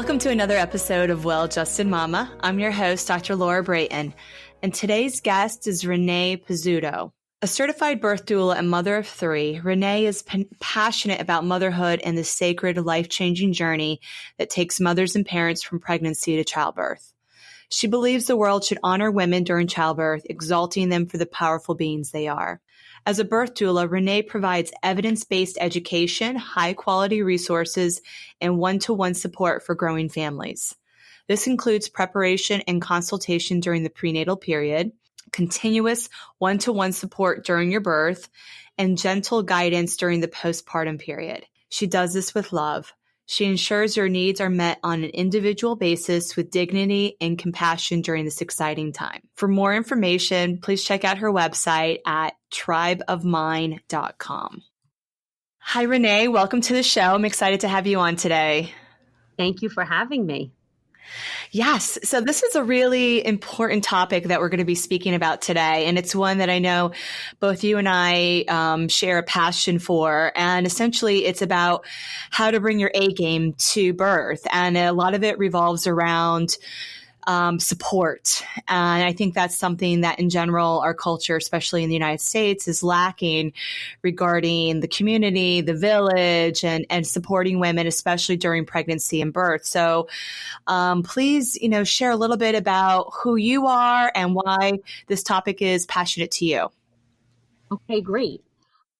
Welcome to another episode of Well-Adjusted Mama. I'm your host, Dr. Laura Brayton, and today's guest is Renee Pizzuto. A certified birth doula and mother of three, Renee is passionate about motherhood and the sacred, life-changing journey that takes mothers and parents from pregnancy to childbirth. She believes the world should honor women during childbirth, exalting them for the powerful beings they are. As a birth doula, Renee provides evidence-based education, high-quality resources, and one-to-one support for growing families. This includes preparation and consultation during the prenatal period, continuous one-to-one support during your birth, and gentle guidance during the postpartum period. She does this with love. She ensures your needs are met on an individual basis with dignity and compassion during this exciting time. For more information, please check out her website at tribeofmine.com. Hi, Renee. Welcome to the show. I'm excited to have you on today. Thank you for having me. Yes. So this is a really important topic that we're going to be speaking about today. And it's one that I know both you and I share a passion for. And essentially, it's about how to bring your A game to birth. And a lot of it revolves around support. And I think that's something that in general, our culture, especially in the United States, is lacking regarding the community, the village, and supporting women, especially during pregnancy and birth. So please, share a little bit about who you are and why this topic is passionate to you. Okay, great.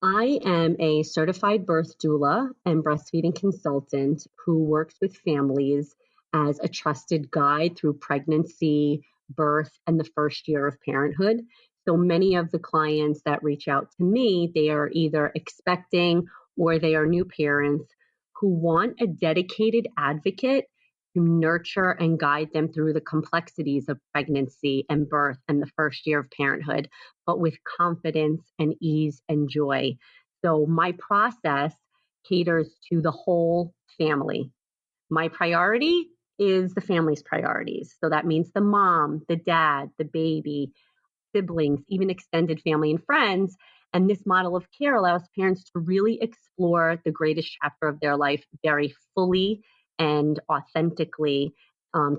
I am a certified birth doula and breastfeeding consultant who works with families as a trusted guide through pregnancy, birth, and the first year of parenthood. So many of the clients that reach out to me, they are either expecting or they are new parents who want a dedicated advocate to nurture and guide them through the complexities of pregnancy and birth and the first year of parenthood, but with confidence and ease and joy. So my process caters to the whole family. My priority is the family's priorities. So that means the mom, the dad, the baby, siblings, even extended family and friends. And this model of care allows parents to really explore the greatest chapter of their life very fully and authentically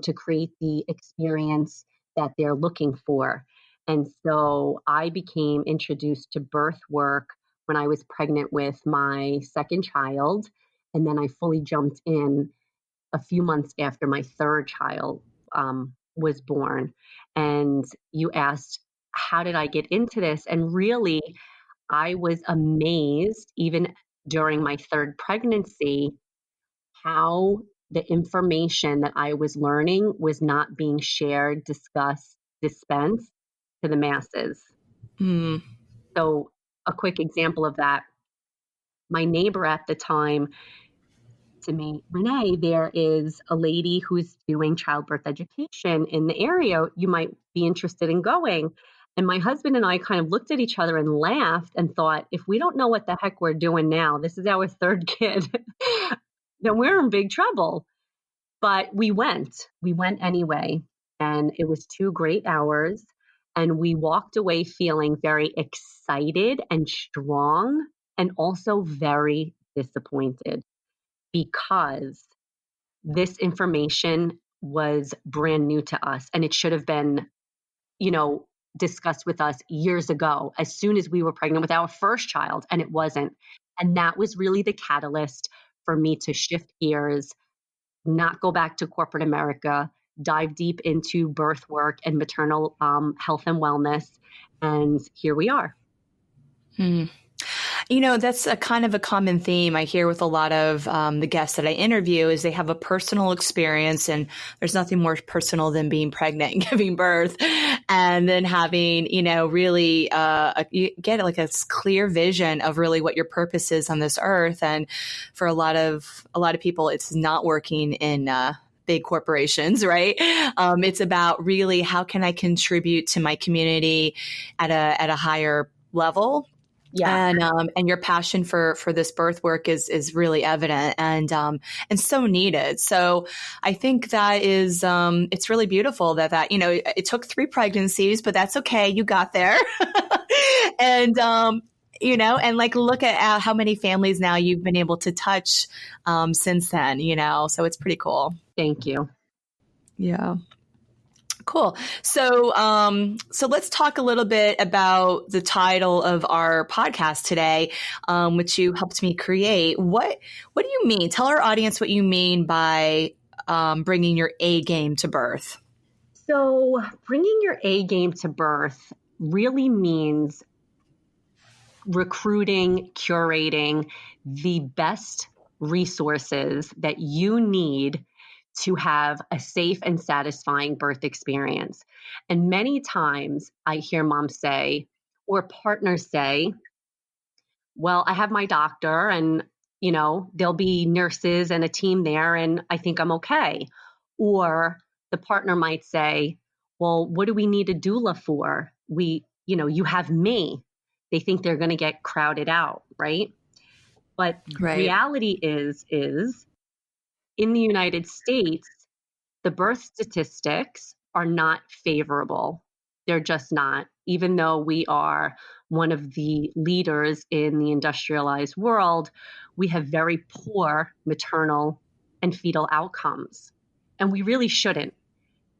to create the experience that they're looking for. And so I became introduced to birth work when I was pregnant with my second child. And then I fully jumped in a few months after my third child was born. And you asked, how did I get into this? And really, I was amazed, even during my third pregnancy, how the information that I was learning was not being shared, discussed, dispensed to the masses. Mm. So a quick example of that, my neighbor at the time to me, Renee, there is a lady who's doing childbirth education in the area. You might be interested in going. And my husband and I kind of looked at each other and laughed and thought, if we don't know what the heck we're doing now, this is our third kid, then we're in big trouble. But we went anyway. And it was 2 great hours. And we walked away feeling very excited and strong and also very disappointed, because this information was brand new to us and it should have been, discussed with us years ago, as soon as we were pregnant with our first child, and it wasn't. And that was really the catalyst for me to shift gears, not go back to corporate America, dive deep into birth work and maternal health and wellness. And here we are. That's a kind of a common theme I hear with a lot of the guests that I interview is they have a personal experience, and there's nothing more personal than being pregnant and giving birth, and then having, really you get like a clear vision of really what your purpose is on this earth. And for a lot of people, it's not working in big corporations, right? It's about really how can I contribute to my community at a higher level. Yeah. And your passion for this birth work is really evident and so needed. So I think that is, it's really beautiful that, it took 3 pregnancies, but that's okay. You got there. And, and like look at how many families now you've been able to touch since then, so it's pretty cool. Thank you. Yeah. Cool. So let's talk a little bit about the title of our podcast today, which you helped me create. What do you mean? Tell our audience what you mean by bringing your A game to birth. So bringing your A game to birth really means recruiting, curating the best resources that you need to have a safe and satisfying birth experience. And many times I hear moms say, or partners say, well, I have my doctor and, there'll be nurses and a team there and I think I'm okay. Or the partner might say, well, what do we need a doula for? You have me. They think they're going to get crowded out, right? But Right. reality is in the United States, the birth statistics are not favorable. They're just not. Even though we are one of the leaders in the industrialized world, we have very poor maternal and fetal outcomes. And we really shouldn't.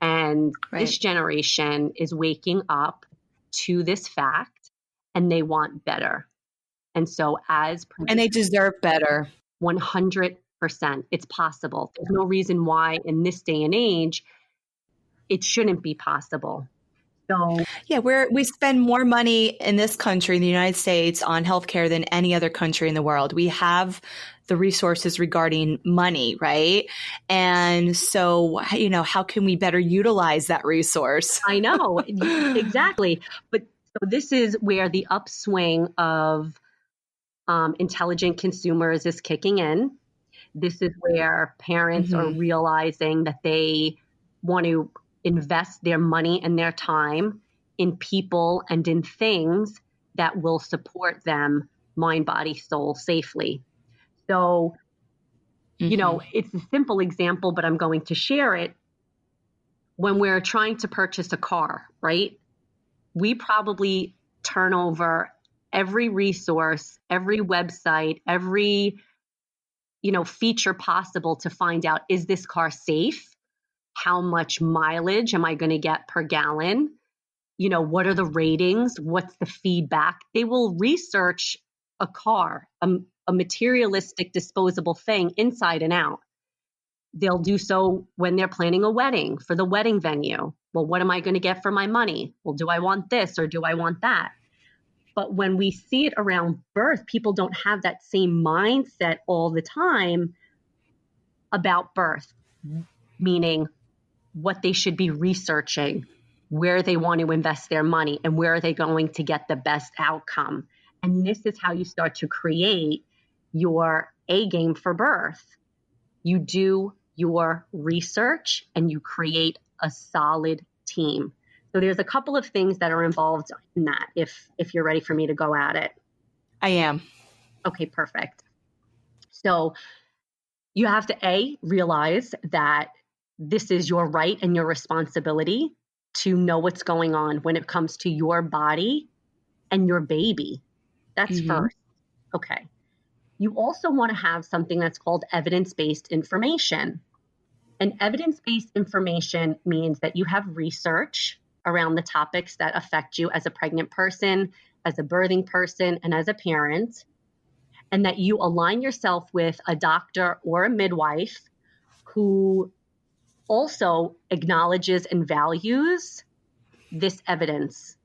And This generation is waking up to this fact and they want better. And so and they deserve better. 100%. It's possible. There's no reason why in this day and age, it shouldn't be possible. So yeah, we spend more money in this country, in the United States, on healthcare than any other country in the world. We have the resources regarding money, right? And so, how can we better utilize that resource? I know, exactly. But so this is where the upswing of intelligent consumers is kicking in. This is where parents are realizing that they want to invest their money and their time in people and in things that will support them mind, body, soul safely. So, it's a simple example, but I'm going to share it. When we're trying to purchase a car, right? We probably turn over every resource, every website, every feature possible to find out, is this car safe? How much mileage am I going to get per gallon? What are the ratings? What's the feedback? They will research a car, a materialistic disposable thing inside and out. They'll do so when they're planning a wedding for the wedding venue. Well, what am I going to get for my money? Well, do I want this or do I want that? But when we see it around birth, people don't have that same mindset all the time about birth, meaning what they should be researching, where they want to invest their money, and where are they going to get the best outcome. And this is how you start to create your A game for birth. You do your research and you create a solid team. So there's a couple of things that are involved in that, if you're ready for me to go at it. I am. Okay, perfect. So you have to realize that this is your right and your responsibility to know what's going on when it comes to your body and your baby. That's first. Okay. You also want to have something that's called evidence-based information. And evidence-based information means that you have research around the topics that affect you as a pregnant person, as a birthing person, and as a parent, and that you align yourself with a doctor or a midwife who also acknowledges and values this evidence.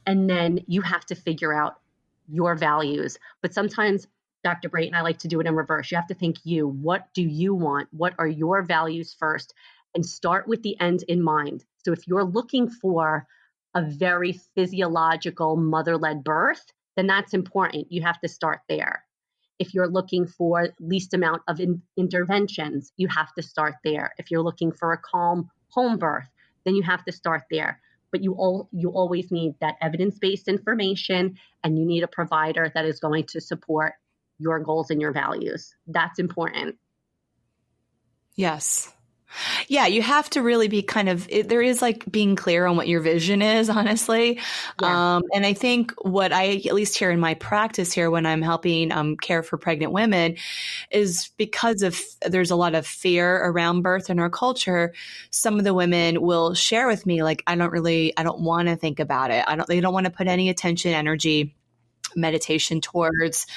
And then you have to figure out your values. But sometimes, Dr. Brayton, I like to do it in reverse. You have to think what do you want? What are your values first? And start with the end in mind. So if you're looking for a very physiological mother-led birth, then that's important. You have to start there. If you're looking for least amount of interventions, you have to start there. If you're looking for a calm home birth, then you have to start there. But you always need that evidence-based information, and you need a provider that is going to support your goals and your values. That's important. Yes. Yeah, you have to really be there is like being clear on what your vision is, honestly. Yeah. And I think what I at least hear in my practice here when I'm helping care for pregnant women is because there's a lot of fear around birth in our culture. Some of the women will share with me, like, I don't want to think about it. They don't want to put any attention, energy, meditation towards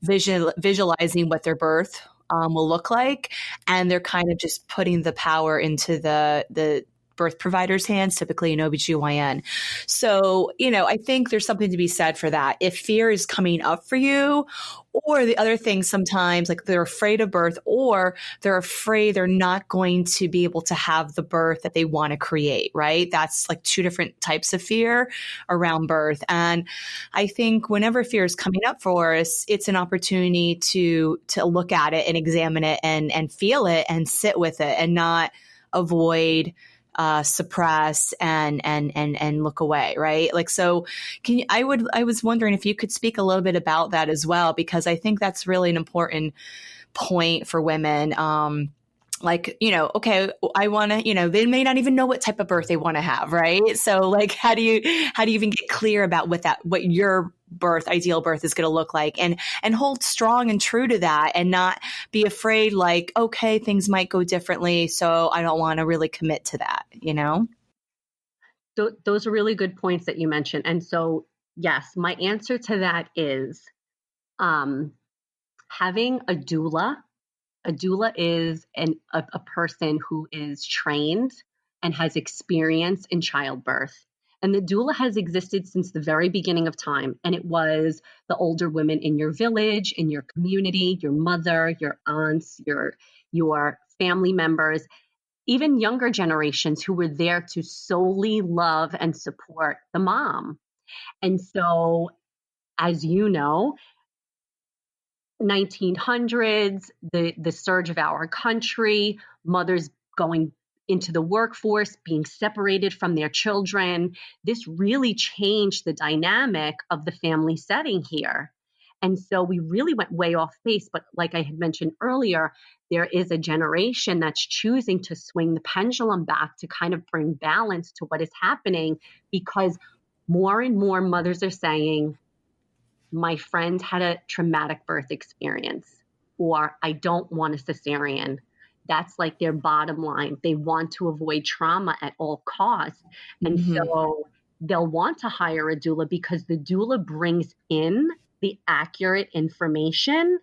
visualizing what their birth will look like. And they're kind of just putting the power into the birth provider's hands, typically an OBGYN. So, I think there's something to be said for that. If fear is coming up for you, or the other thing sometimes, like they're afraid of birth, or they're afraid they're not going to be able to have the birth that they want to create, right? That's like two different types of fear around birth. And I think whenever fear is coming up for us, it's an opportunity to look at it and examine it and feel it and sit with it and not avoid, suppress and look away, right? Like, so I was wondering if you could speak a little bit about that as well, because I think that's really an important point for women. Okay, I want to, they may not even know what type of birth they want to have, right? So like, how do you even get clear about what your ideal birth is going to look like, and hold strong and true to that, and not be afraid, like, okay, things might go differently, so I don't want to really commit to that, Those are really good points that you mentioned. And so, yes, my answer to that is having a doula. A doula is a person who is trained and has experience in childbirth. And the doula has existed since the very beginning of time. And it was the older women in your village, in your community, your mother, your aunts, your family members, even younger generations who were there to solely love and support the mom. And so, as you know, 1900s, the surge of our country, mothers going into the workforce, being separated from their children. This really changed the dynamic of the family setting here. And so we really went way off base. But like I had mentioned earlier, there is a generation that's choosing to swing the pendulum back to kind of bring balance to what is happening, because more and more mothers are saying, my friend had a traumatic birth experience, or I don't want a cesarean. That's like their bottom line. They want to avoid trauma at all costs. And so they'll want to hire a doula because the doula brings in the accurate information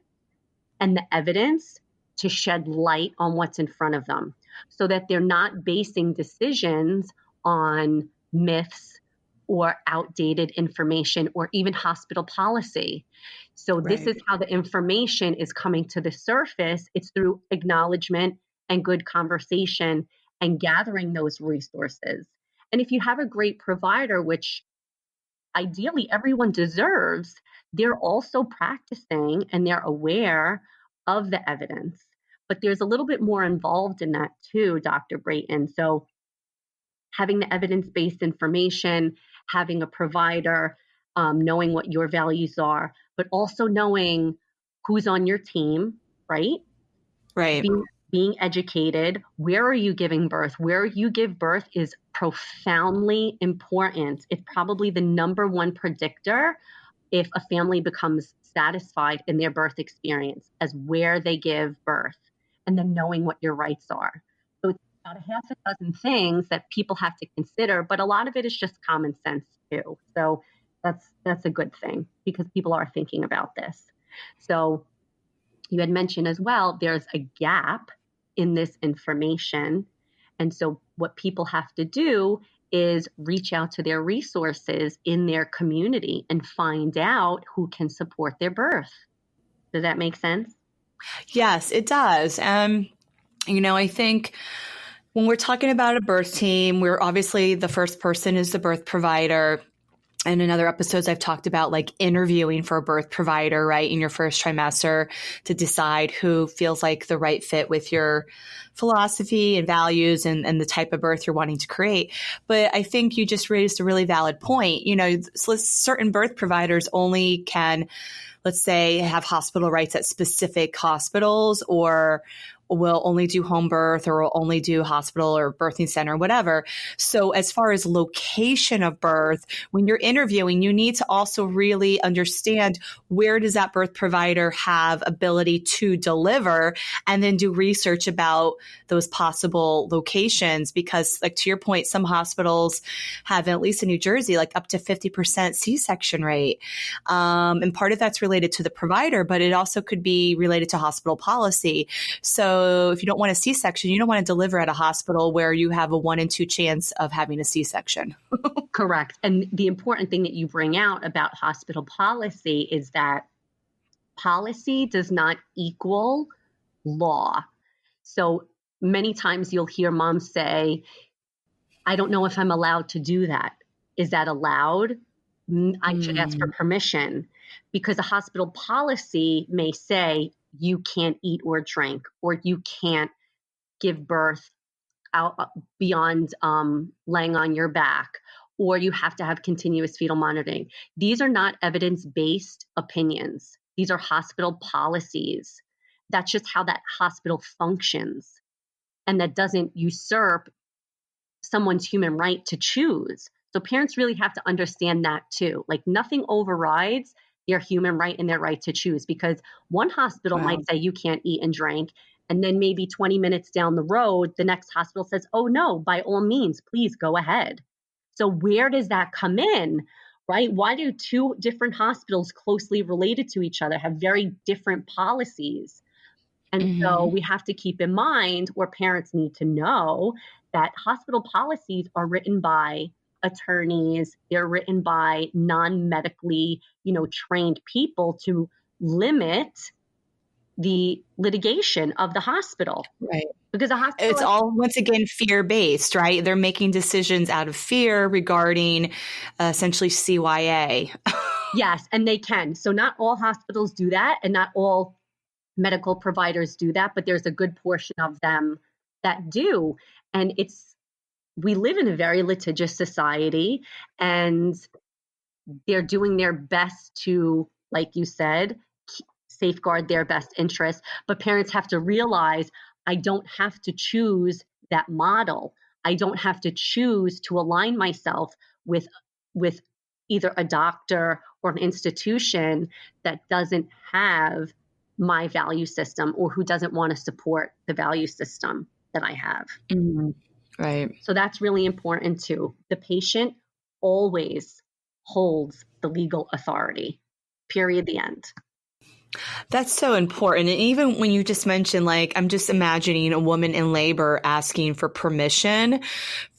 and the evidence to shed light on what's in front of them, so that they're not basing decisions on myths or outdated information, or even hospital policy. So this is how the information is coming to the surface. It's through acknowledgement and good conversation and gathering those resources. And if you have a great provider, which ideally everyone deserves, they're also practicing and they're aware of the evidence. But there's a little bit more involved in that too, Dr. Brayton. So having the evidence-based information, having a provider, knowing what your values are, but also knowing who's on your team, right? Right. Being educated. Where are you giving birth? Where you give birth is profoundly important. It's probably the number one predictor if a family becomes satisfied in their birth experience, as where they give birth, and then knowing what your rights are. So it's about a half a dozen things that people have to consider, but a lot of it is just common sense too. So that's a good thing, because people are thinking about this. So you had mentioned as well, there's a gap in this information. And so what people have to do is reach out to their resources in their community and find out who can support their birth. Does that make sense? Yes, it does. I think when we're talking about a birth team, we're obviously, the first person is the birth provider. And in other episodes, I've talked about like interviewing for a birth provider, right, in your first trimester, to decide who feels like the right fit with your philosophy and values and the type of birth you're wanting to create. But I think you just raised a really valid point. Certain birth providers only can, let's say, have hospital rights at specific hospitals, or will only do home birth or will only do hospital or birthing center, whatever. So as far as location of birth, when you're interviewing, you need to also really understand where does that birth provider have ability to deliver, and then do research about those possible locations. Because like to your point, some hospitals have, at least in New Jersey, like up to 50% C-section rate. And part of that's related to the provider, but it also could be related to hospital policy. So if you don't want a C-section, you don't want to deliver at a hospital where you have a 1 in 2 chance of having a C-section. Correct. And the important thing that you bring out about hospital policy is that policy does not equal law. So many times you'll hear moms say, I don't know if I'm allowed to do that. Is that allowed? I should ask for permission, because a hospital policy may say you can't eat or drink, or you can't give birth out beyond laying on your back, or you have to have continuous fetal monitoring. These are not evidence-based opinions. These are hospital policies. That's just how that hospital functions. And that doesn't usurp someone's human right to choose. So parents really have to understand that too. Like nothing overrides their human right and their right to choose, because one hospital might say you can't eat and drink. And then maybe 20 minutes down the road, the next hospital says, oh no, by all means, please go ahead. So where does that come in, right? Why do two different hospitals closely related to each other have very different policies? And so we have to keep in mind, or parents need to know, that hospital policies are written by attorneys. They're written by non-medically, trained people to limit the litigation of the hospital. Right. Because a hospital, it's all, once again, fear-based, right? They're making decisions out of fear regarding essentially CYA. Yes, and they can. So not all hospitals do that, and not all medical providers do that, but there's a good portion of them that do. And we live in a very litigious society, and they're doing their best to, like you said, safeguard their best interests. But parents have to realize, I don't have to choose that model. I don't have to choose to align myself with either a doctor or an institution that doesn't have my value system, or who doesn't want to support the value system that I have. Right. So that's really important too. The patient always holds the legal authority, period, the end. That's so important. And even when you just mentioned, like, I'm just imagining a woman in labor asking for permission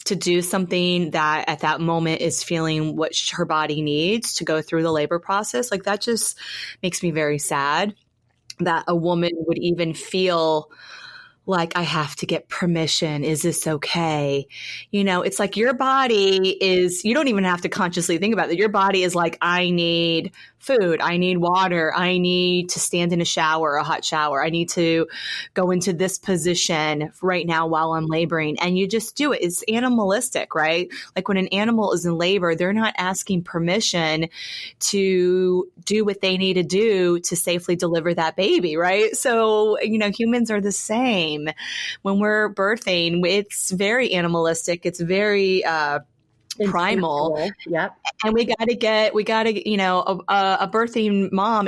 to do something that at that moment is feeling what her body needs to go through the labor process. Like, that just makes me very sad that a woman would even feel like, I have to get permission. Is this okay? It's like your body is, you don't even have to consciously think about it. Your body is like, I need food. I need water. I need to stand in a shower, a hot shower. I need to go into this position right now while I'm laboring. And you just do it. It's animalistic, right? Like when an animal is in labor, they're not asking permission to do what they need to do to safely deliver that baby, right? So, humans are the same. When we're birthing, it's very animalistic. It's very primal. Yep. And we got to, a birthing mom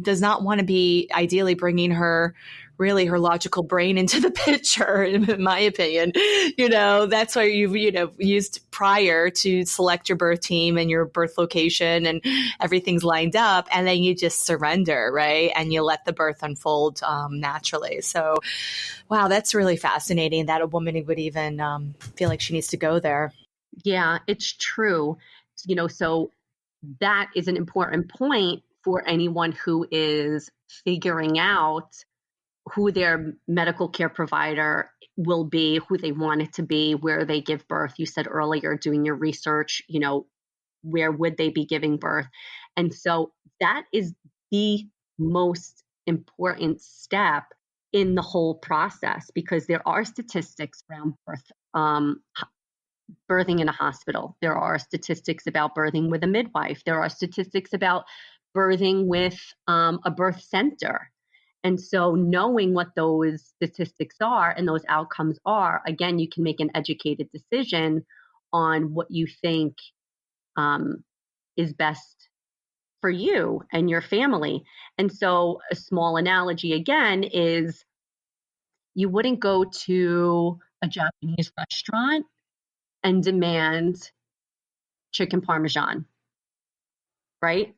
does not want to be ideally bringing her logical brain into the picture, in my opinion. That's why you've, used prior to select your birth team and your birth location and everything's lined up. And then you just surrender, right? And you let the birth unfold naturally. So, wow, that's really fascinating that a woman would even feel like she needs to go there. Yeah, it's true. So that is an important point for anyone who is figuring out who their medical care provider will be, who they want it to be, where they give birth. You said earlier, doing your research, where would they be giving birth? And so that is the most important step in the whole process, because there are statistics around birthing in a hospital. There are statistics about birthing with a midwife. There are statistics about birthing with a birth center. And so knowing what those statistics are and those outcomes are, again, you can make an educated decision on what you think is best for you and your family. And so a small analogy again is you wouldn't go to a Japanese restaurant and demand chicken parmesan, right?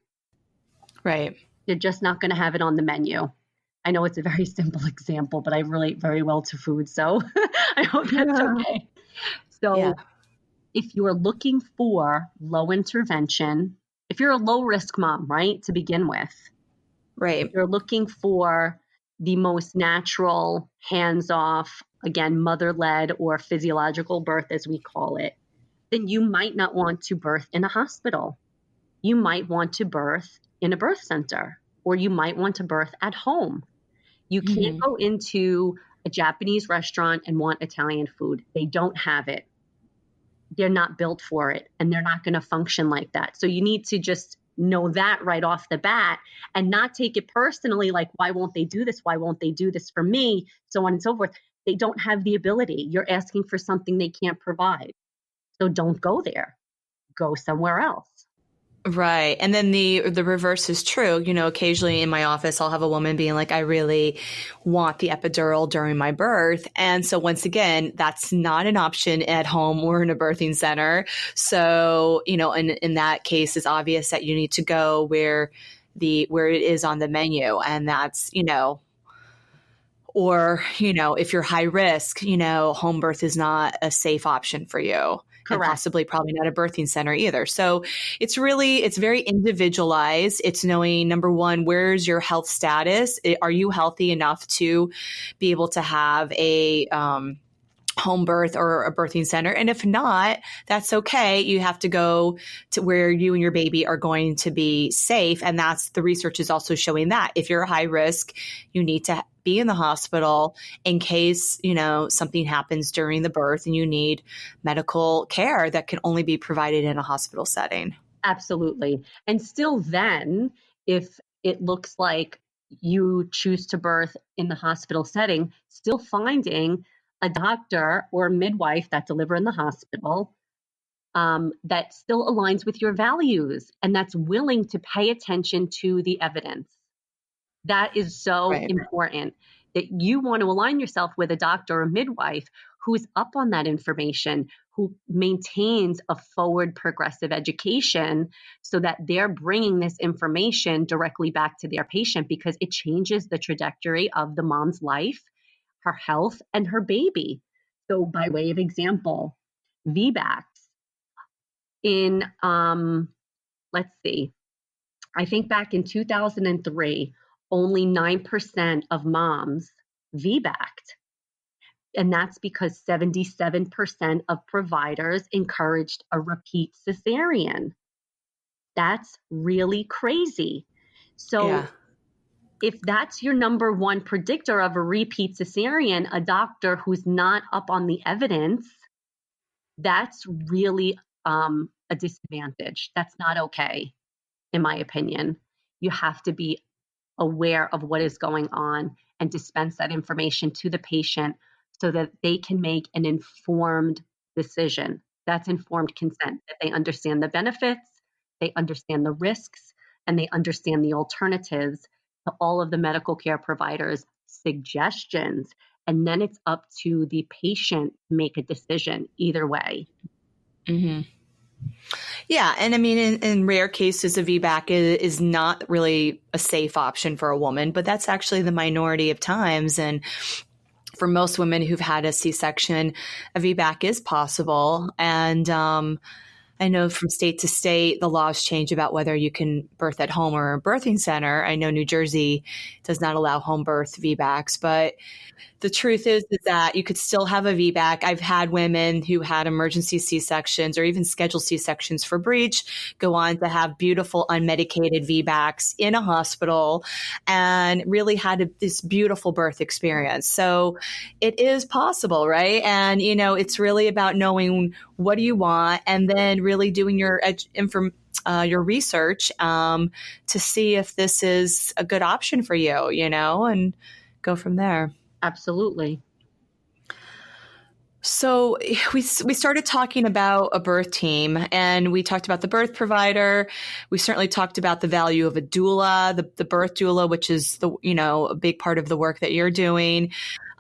Right. They're just not going to have it on the menu. I know it's a very simple example, but I relate very well to food, so I hope that's okay. So if you're looking for low intervention, if you're a low risk mom, right, to begin with, Right. if you're looking for the most natural, hands-off, again, mother-led or physiological birth, as we call it, then you might not want to birth in a hospital. You might want to birth in a birth center, or you might want to birth at home. You can't go into a Japanese restaurant and want Italian food. They don't have it. They're not built for it, and they're not going to function like that. So you need to just know that right off the bat and not take it personally, like, why won't they do this? Why won't they do this for me? So on and so forth. They don't have the ability. You're asking for something they can't provide. So don't go there. Go somewhere else. Right. And then the reverse is true. You know, occasionally in my office, I'll have a woman being like, I really want the epidural during my birth. And so once again, that's not an option at home or in a birthing center. So, you know, in that case, it's obvious that you need to go where it is on the menu. And that's, you know, or, you know, if you're high risk, you know, home birth is not a safe option for you. Correct. And possibly probably not a birthing center either. So it's very individualized. It's knowing, number one, where's your health status? Are you healthy enough to be able to have a home birth or a birthing center? And if not, that's okay. You have to go to where you and your baby are going to be safe. And that's, the research is also showing that if you're high risk, you need to be in the hospital in case, you know, something happens during the birth and you need medical care that can only be provided in a hospital setting. Absolutely. And still then, if it looks like you choose to birth in the hospital setting, still finding a doctor or a midwife that deliver in the hospital that still aligns with your values and that's willing to pay attention to the evidence. That is so important, that you want to align yourself with a doctor or midwife who's up on that information, who maintains a forward progressive education so that they're bringing this information directly back to their patient because it changes the trajectory of the mom's life, her health, and her baby. So by way of example, VBACs in, let's see, I think back in 2003, only 9% of moms VBAC'd. And that's because 77% of providers encouraged a repeat cesarean. That's really crazy. So if that's your number one predictor of a repeat cesarean, a doctor who's not up on the evidence, that's really a disadvantage. That's not okay, in my opinion. You have to be aware of what is going on and dispense that information to the patient so that they can make an informed decision. That's informed consent, that they understand the benefits, they understand the risks, and they understand the alternatives to all of the medical care providers' suggestions. And then it's up to the patient to make a decision either way. Mm-hmm. Yeah. And I mean, in rare cases, a VBAC is not really a safe option for a woman, but that's actually the minority of times. And for most women who've had a C-section, a VBAC is possible. And I know from state to state, the laws change about whether you can birth at home or a birthing center. I know New Jersey does not allow home birth VBACs, but the truth is that you could still have a VBAC. I've had women who had emergency C-sections or even scheduled C-sections for breech go on to have beautiful unmedicated VBACs in a hospital and really had this beautiful birth experience. So it is possible, right? And, you know, it's really about knowing what do you want and then really doing your your research to see if this is a good option for you, and go from there. Absolutely. So we started talking about a birth team, and we talked about the birth provider. We certainly talked about the value of a doula, the birth doula, which is a big part of the work that you're doing.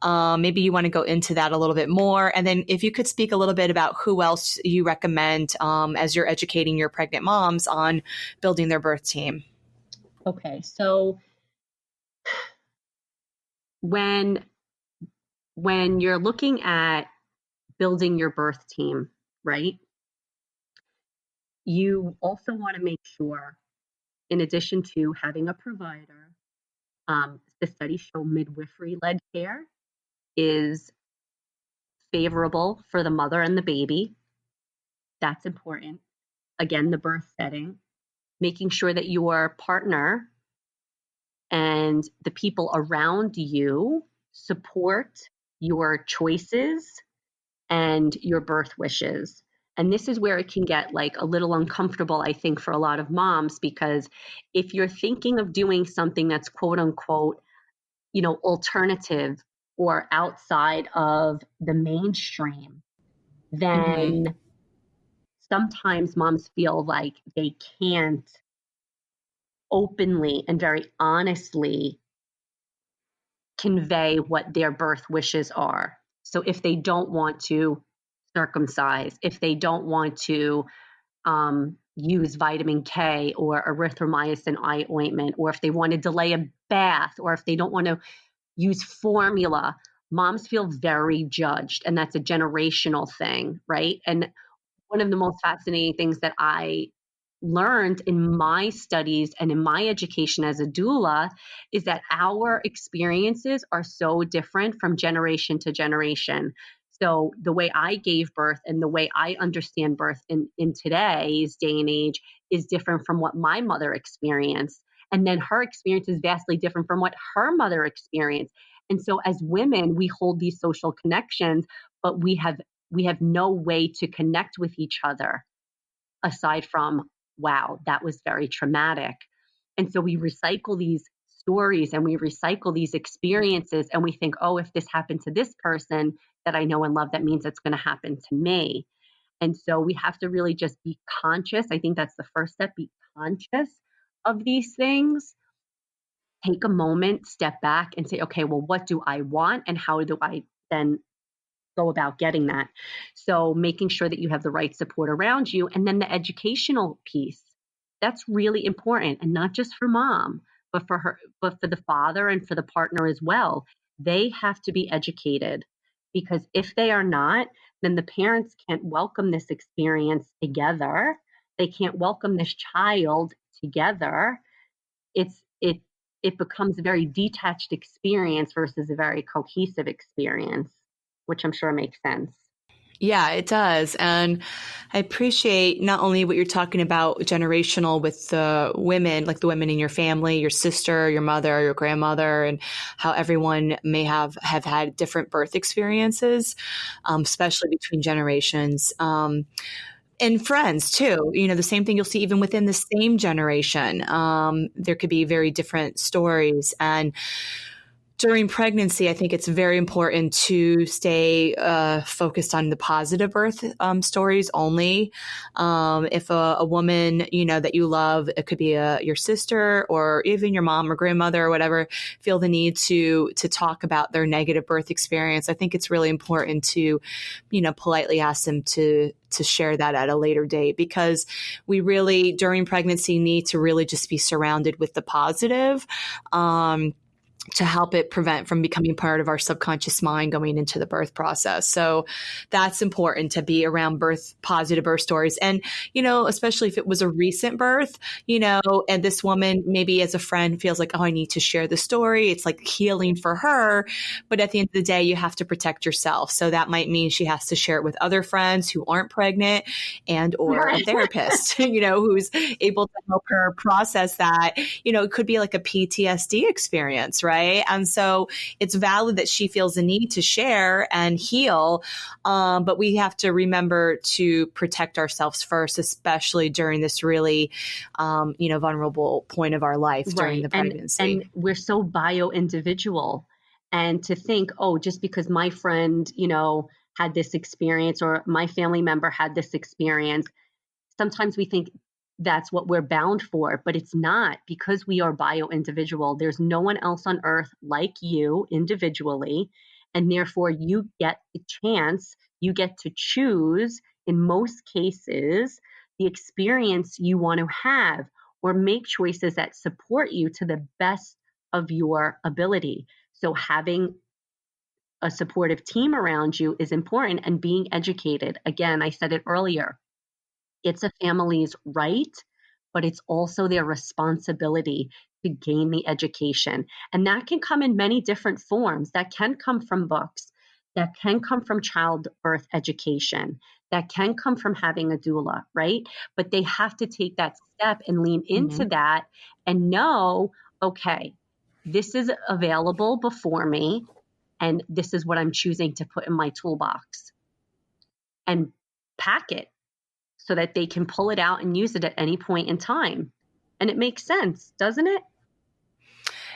Maybe you want to go into that a little bit more. And then if you could speak a little bit about who else you recommend as you're educating your pregnant moms on building their birth team. Okay. So when you're looking at building your birth team, right, you also want to make sure, in addition to having a provider, the studies show midwifery-led care is favorable for the mother and the baby. That's important. Again, the birth setting, making sure that your partner and the people around you support your choices and your birth wishes. And this is where it can get like a little uncomfortable, I think, for a lot of moms, because if you're thinking of doing something that's quote unquote, alternative or outside of the mainstream, then sometimes moms feel like they can't openly and very honestly convey what their birth wishes are. So if they don't want to circumcise, if they don't want to use vitamin K or erythromycin eye ointment, or if they want to delay a bath, or if they don't want to use formula, moms feel very judged. And that's a generational thing, right? And one of the most fascinating things that I learned in my studies and in my education as a doula is that our experiences are so different from generation to generation. So the way I gave birth and the way I understand birth in today's day and age is different from what my mother experienced. And then her experience is vastly different from what her mother experienced. And so as women, we hold these social connections, but we have no way to connect with each other aside from, wow, that was very traumatic. And so we recycle these stories and we recycle these experiences, and we think, oh, if this happened to this person that I know and love, that means it's going to happen to me. And so we have to really just be conscious. I think that's the first step, be conscious of these things. Take a moment, step back and say, okay, well, what do I want? And how do I then go about getting that? So making sure that you have the right support around you. And then the educational piece, that's really important. And not just for mom, but for the father and for the partner as well. They have to be educated, because if they are not, then the parents can't welcome this experience together. They can't welcome this child together. It becomes a very detached experience versus a very cohesive experience, which I'm sure makes sense. Yeah, it does. And I appreciate not only what you're talking about generational with the women, like the women in your family, your sister, your mother, your grandmother, and how everyone may have had different birth experiences, especially between generations. And friends too, the same thing you'll see even within the same generation. There could be very different stories. And during pregnancy, I think it's very important to stay focused on the positive birth stories only. If a woman, that you love, it could be your sister or even your mom or grandmother or whatever, feel the need to talk about their negative birth experience, I think it's really important to, politely ask them to share that at a later date, because we really, during pregnancy, need to really just be surrounded with the positive. To help it prevent from becoming part of our subconscious mind going into the birth process. So that's important, to be around positive birth stories. And, especially if it was a recent birth, and this woman maybe as a friend feels like, oh, I need to share the story. It's like healing for her. But at the end of the day, you have to protect yourself. So that might mean she has to share it with other friends who aren't pregnant and or a therapist, who's able to help her process that. It could be like a PTSD experience, right? right? And so it's valid that she feels the need to share and heal. But we have to remember to protect ourselves first, especially during this really, vulnerable point of our life during the pregnancy. And we're so bio-individual. And to think, oh, just because my friend, had this experience or my family member had this experience, sometimes we think that's what we're bound for, but it's not, because we are bio-individual. There's no one else on earth like you individually. And therefore you get the chance, you get to choose in most cases the experience you want to have, or make choices that support you to the best of your ability. So having a supportive team around you is important, and being educated. Again, I said it earlier, it's a family's right, but it's also their responsibility to gain the education. And that can come in many different forms. That can come from books, that can come from childbirth education, that can come from having a doula, right? But they have to take that step and lean into that and know, okay, this is available before me, and this is what I'm choosing to put in my toolbox, and pack it so that they can pull it out and use it at any point in time. And it makes sense, doesn't it?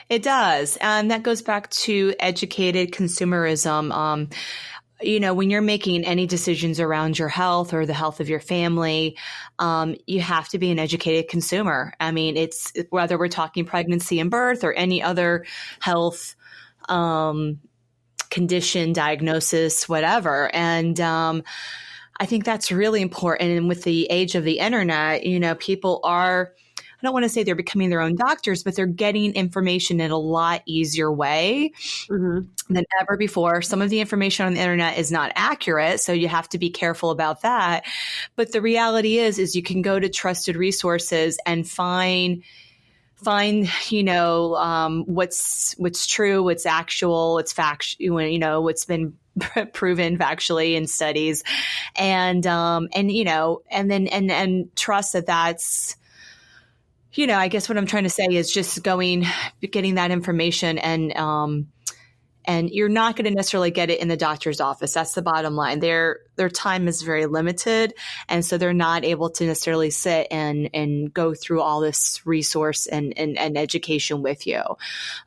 It does. And that goes back to educated consumerism. When you're making any decisions around your health or the health of your family, you have to be an educated consumer. I mean, it's whether we're talking pregnancy and birth or any other health condition, diagnosis, whatever. And I think that's really important. And with the age of the internet, people are, I don't want to say they're becoming their own doctors, but they're getting information in a lot easier way than ever before. Some of the information on the internet is not accurate, so you have to be careful about that. But the reality is you can go to trusted resources and find what's true, what's actual, what's factual, what's been proven factually in studies, and trust that that's, I guess what I'm trying to say is just getting that information, and you're not going to necessarily get it in the doctor's office. That's the bottom line. Their time is very limited, and so they're not able to necessarily sit and go through all this resource and education with you.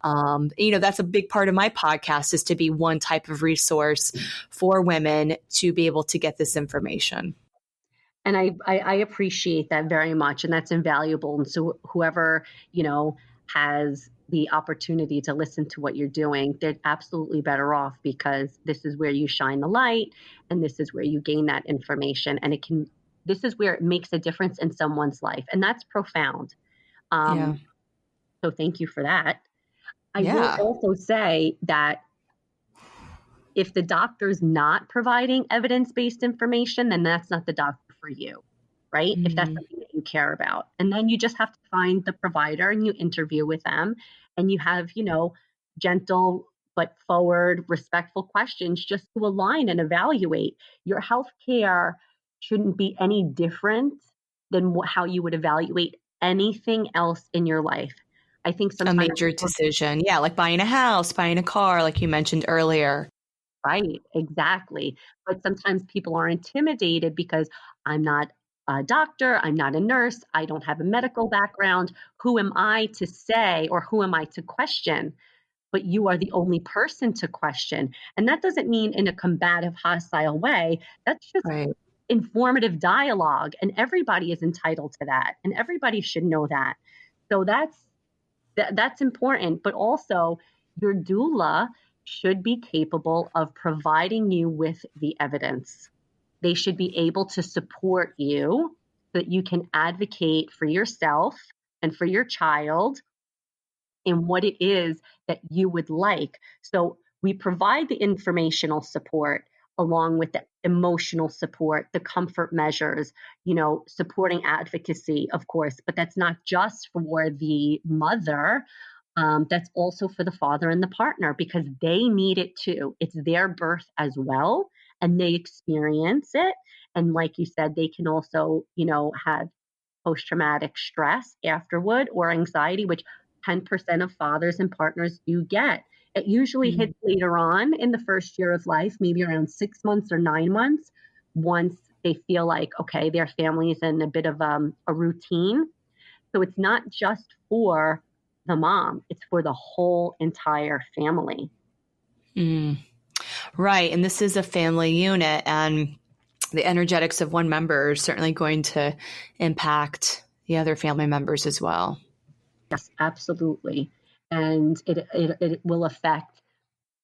That's a big part of my podcast, is to be one type of resource for women to be able to get this information. And I appreciate that very much, and that's invaluable. And so whoever, has the opportunity to listen to what you're doing, they're absolutely better off, because this is where you shine the light, and this is where you gain that information, and this is where it makes a difference in someone's life, and that's profound. So thank you for that. I will also say that if the doctor's not providing evidence-based information, then that's not the doctor for you, right? If that's something that you care about. And then you just have to find the provider and you interview with them, and you have, gentle but forward, respectful questions just to align and evaluate. Your healthcare shouldn't be any different than how you would evaluate anything else in your life. I think sometimes a major decision. Yeah, like buying a house, buying a car, like you mentioned earlier. Right, exactly. But sometimes people are intimidated because I'm not a doctor, I'm not a nurse, I don't have a medical background. Who am I to say, or who am I to question? But you are the only person to question. And that doesn't mean in a combative, hostile way. That's just informative dialogue. And everybody is entitled to that. And everybody should know that. So that's important. But also, your doula should be capable of providing you with the evidence. They should be able to support you so that you can advocate for yourself and for your child in what it is that you would like. So we provide the informational support along with the emotional support, the comfort measures, supporting advocacy, of course, but that's not just for the mother. That's also for the father and the partner, because they need it too. It's their birth as well, and they experience it. And like you said, they can also, have post-traumatic stress afterward, or anxiety, which 10% of fathers and partners do get. It usually hits later on in the first year of life, maybe around 6 months or 9 months, once they feel like, okay, their family is in a bit of a routine. So it's not just for the mom, it's for the whole entire family. Right. And this is a family unit, and the energetics of one member is certainly going to impact the other family members as well. Yes, absolutely. And it will affect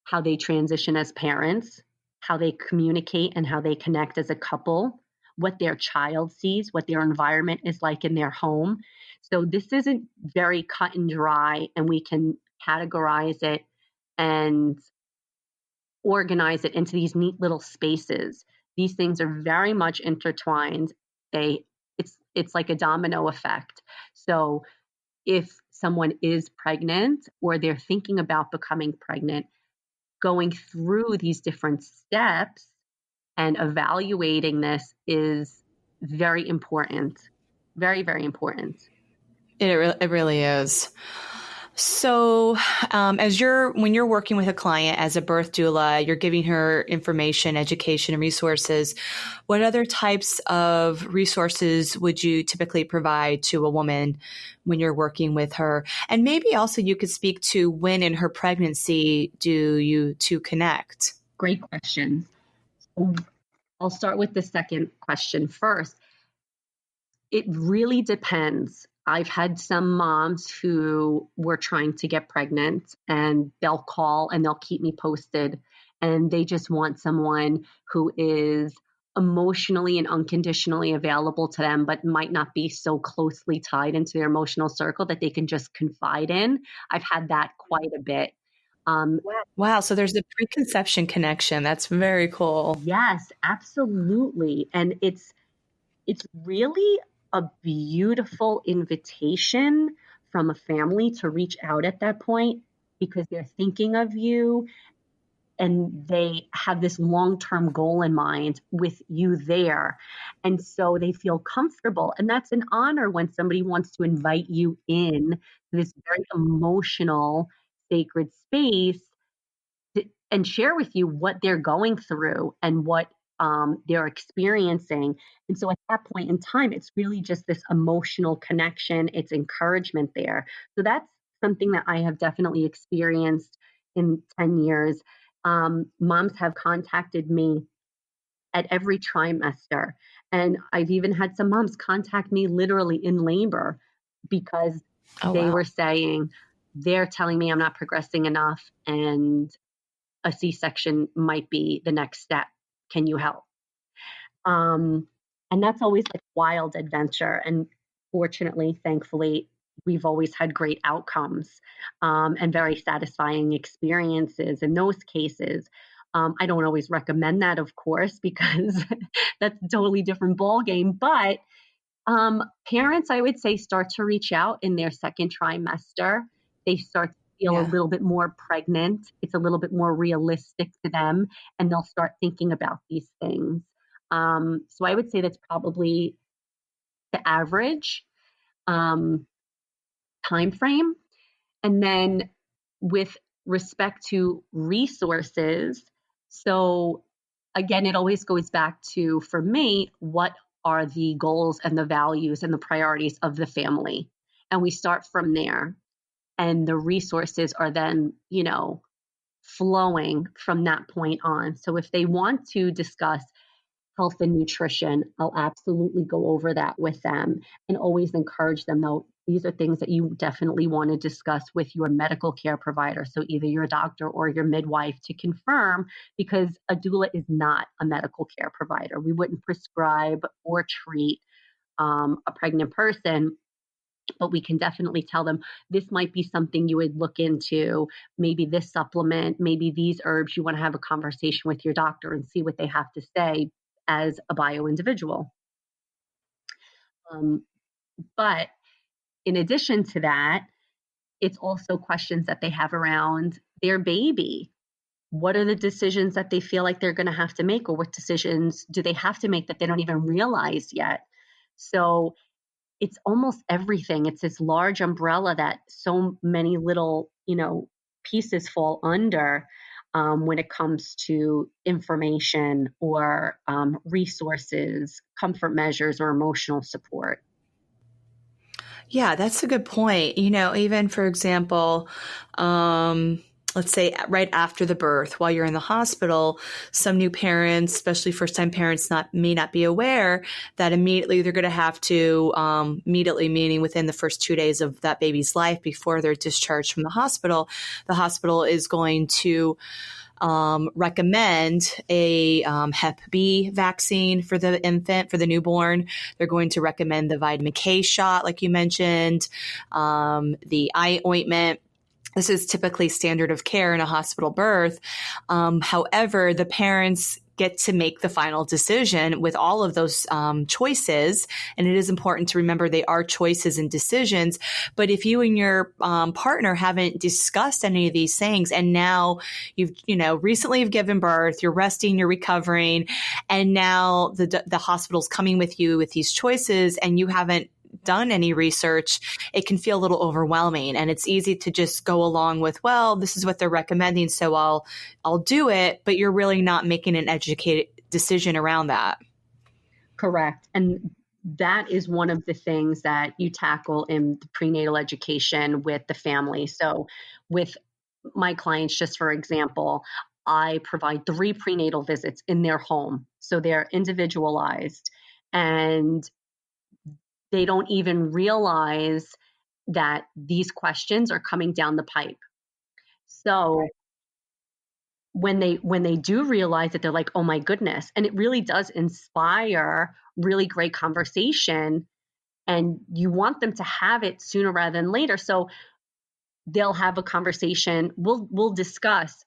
how they transition as parents, how they communicate and how they connect as a couple, what their child sees, what their environment is like in their home. So this isn't very cut and dry, and we can categorize it and organize it into these neat little spaces. These things are very much intertwined. It's like a domino effect. So if someone is pregnant or they're thinking about becoming pregnant, going through these different steps and evaluating this is very important. Very, very important. It really is. So, when you're working with a client as a birth doula, you're giving her information, education, and resources. What other types of resources would you typically provide to a woman when you're working with her? And maybe also you could speak to when in her pregnancy do you two connect? Great question. I'll start with the second question first. It really depends. I've had some moms who were trying to get pregnant, and they'll call and they'll keep me posted, and they just want someone who is emotionally and unconditionally available to them, but might not be so closely tied into their emotional circle that they can just confide in. I've had that quite a bit. Wow. So there's a preconception connection. That's very cool. Yes, absolutely. And it's really a beautiful invitation from a family to reach out at that point, because they're thinking of you and they have this long-term goal in mind with you there. And so they feel comfortable. And that's an honor when somebody wants to invite you in to this very emotional, sacred space and share with you what they're going through and what they're experiencing. And so at that point in time, it's really just this emotional connection. It's encouragement there. So that's something that I have definitely experienced in 10 years. Moms have contacted me at every trimester. And I've even had some moms contact me literally in labor because they were saying, they're telling me I'm not progressing enough and a C-section might be the next step. Can you help? And that's always a wild adventure. And fortunately, thankfully, we've always had great outcomes and very satisfying experiences in those cases. I don't always recommend that, of course, because that's a totally different ballgame. But parents, I would say, start to reach out in their second trimester. They start to feel a little bit more pregnant. It's a little bit more realistic to them, and they'll start thinking about these things. So I would say that's probably the average time frame. And then with respect to resources, so again, it always goes back to, for me, what are the goals and the values and the priorities of the family? And we start from there. And the resources are then, flowing from that point on. So if they want to discuss health and nutrition, I'll absolutely go over that with them and always encourage them, though, these are things that you definitely want to discuss with your medical care provider. So either your doctor or your midwife to confirm, because a doula is not a medical care provider. We wouldn't prescribe or treat a pregnant person, but we can definitely tell them this might be something you would look into, maybe this supplement, maybe these herbs. You want to have a conversation with your doctor and see what they have to say as a bio individual. But in addition to that, it's also questions that they have around their baby. What are the decisions that they feel like they're going to have to make, or what decisions do they have to make that they don't even realize yet? So it's almost everything. It's this large umbrella that so many little, pieces fall under when it comes to information or resources, comfort measures, or emotional support. Yeah, that's a good point. Even for example, let's say right after the birth, while you're in the hospital, some new parents, especially first-time parents, may not be aware that immediately they're going to have to, immediately meaning within the first 2 days of that baby's life before they're discharged from the hospital is going to recommend a Hep B vaccine for the infant, for the newborn. They're going to recommend the vitamin K shot, like you mentioned, the eye ointment. This is typically standard of care in a hospital birth. However, the parents get to make the final decision with all of those choices. And it is important to remember they are choices and decisions. But if you and your partner haven't discussed any of these things, and now recently you've given birth, you're resting, you're recovering, and now the hospital's coming with you with these choices, and you haven't done any research, it can feel a little overwhelming, and it's easy to just go along with, well, this is what they're recommending, so I'll do it, but you're really not making an educated decision around that. Correct. And that is one of the things that you tackle in the prenatal education with the family. So with my clients, just for example, I provide 3 prenatal visits in their home. So they're individualized, and they don't even realize that these questions are coming down the pipe. So when they do realize it, they're like, oh my goodness. And it really does inspire really great conversation, and you want them to have it sooner rather than later. So they'll have a conversation. We'll discuss,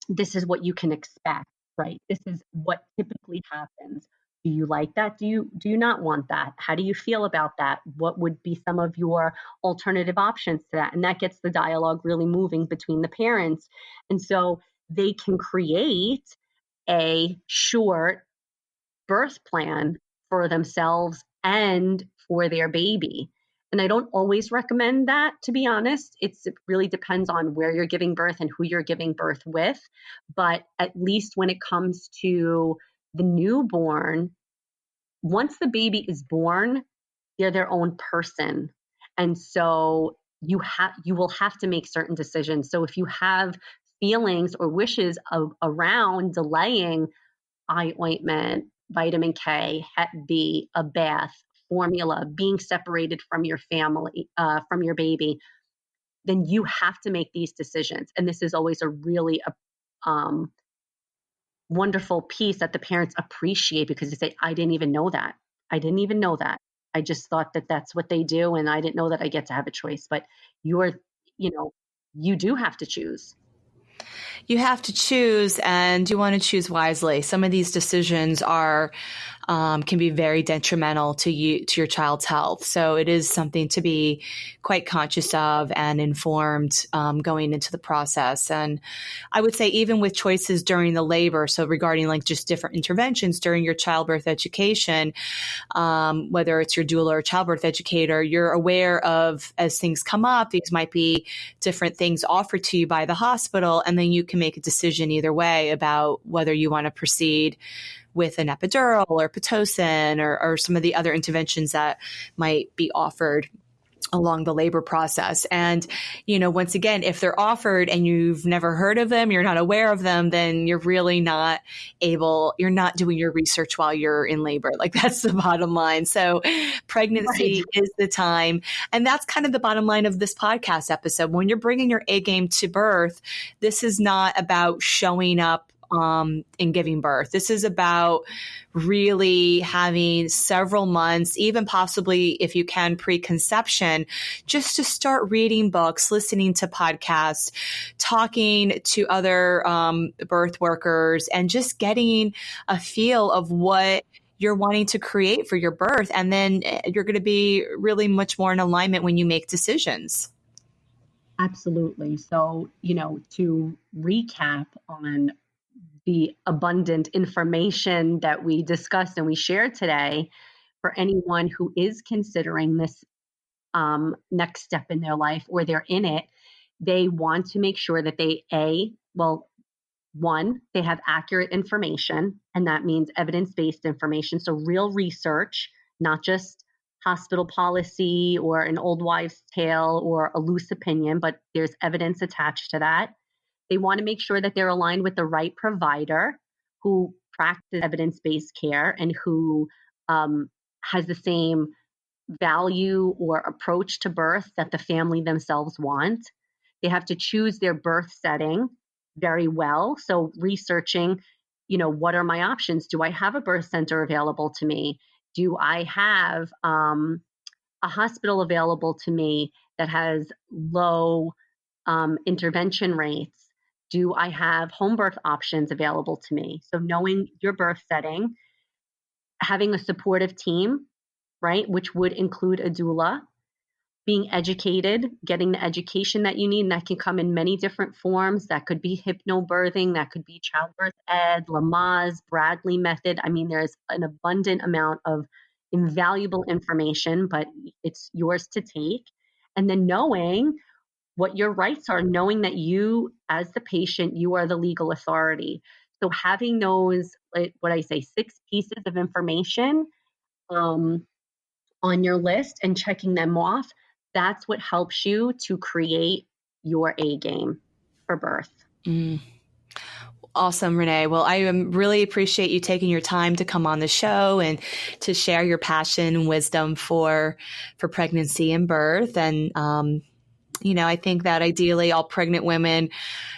this is what you can expect, right? This is what typically happens. Do you like that? Do you not want that? How do you feel about that? What would be some of your alternative options to that? And that gets the dialogue really moving between the parents. And so they can create a short birth plan for themselves and for their baby. And I don't always recommend that, to be honest. It really depends on where you're giving birth and who you're giving birth with. But at least when it comes to the newborn, once the baby is born, they're their own person. And so you will have to make certain decisions. So if you have feelings or wishes around delaying eye ointment, vitamin K, Hep B, a bath, formula, being separated from your family, from your baby, then you have to make these decisions. And this is always a really wonderful piece that the parents appreciate, because they say, I didn't even know that. I didn't even know that. I just thought that that's what they do, and I didn't know that I get to have a choice. But you do have to choose. You have to choose, and you want to choose wisely. Some of these decisions can be very detrimental to your child's health. So it is something to be quite conscious of and informed going into the process. And I would say even with choices during the labor, so regarding like just different interventions during your childbirth education, whether it's your doula or childbirth educator, you're aware of, as things come up, these might be different things offered to you by the hospital, and then you can make a decision either way about whether you want to proceed with an epidural or Pitocin or some of the other interventions that might be offered along the labor process. And, once again, if they're offered and you've never heard of them, you're not aware of them, then you're really you're not doing your research while you're in labor. Like, that's the bottom line. So pregnancy is the time. And that's kind of the bottom line of this podcast episode. When you're bringing your A game to birth, this is not about showing up in giving birth. This is about really having several months, even possibly if you can preconception, just to start reading books, listening to podcasts, talking to other birth workers, and just getting a feel of what you're wanting to create for your birth. And then you're going to be really much more in alignment when you make decisions. Absolutely. So, to recap on the abundant information that we discussed and we shared today, for anyone who is considering this next step in their life, or they're in it. They want to make sure that they, one, they have accurate information, and that means evidence-based information. So real research, not just hospital policy or an old wives' tale or a loose opinion, but there's evidence attached to that. They want to make sure that they're aligned with the right provider who practices evidence-based care and who has the same value or approach to birth that the family themselves want. They have to choose their birth setting very well. So researching, what are my options? Do I have a birth center available to me? Do I have a hospital available to me that has low intervention rates? Do I have home birth options available to me? So knowing your birth setting, having a supportive team, right, which would include a doula, being educated, getting the education that you need, and that can come in many different forms. That could be hypnobirthing, that could be childbirth ed, Lamaze, Bradley method. I mean, there's an abundant amount of invaluable information, but it's yours to take. And then knowing what your rights are, knowing that you, as the patient, you are the legal authority. So having those, what I say, 6 pieces of information on your list and checking them off, that's what helps you to create your A game for birth. Awesome, Renee. Well, I really appreciate you taking your time to come on the show and to share your passion and wisdom for pregnancy and birth. And, I think that ideally all pregnant women,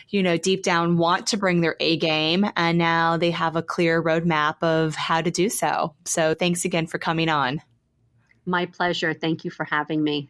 deep down want to bring their A game, and now they have a clear roadmap of how to do so. So thanks again for coming on. My pleasure. Thank you for having me.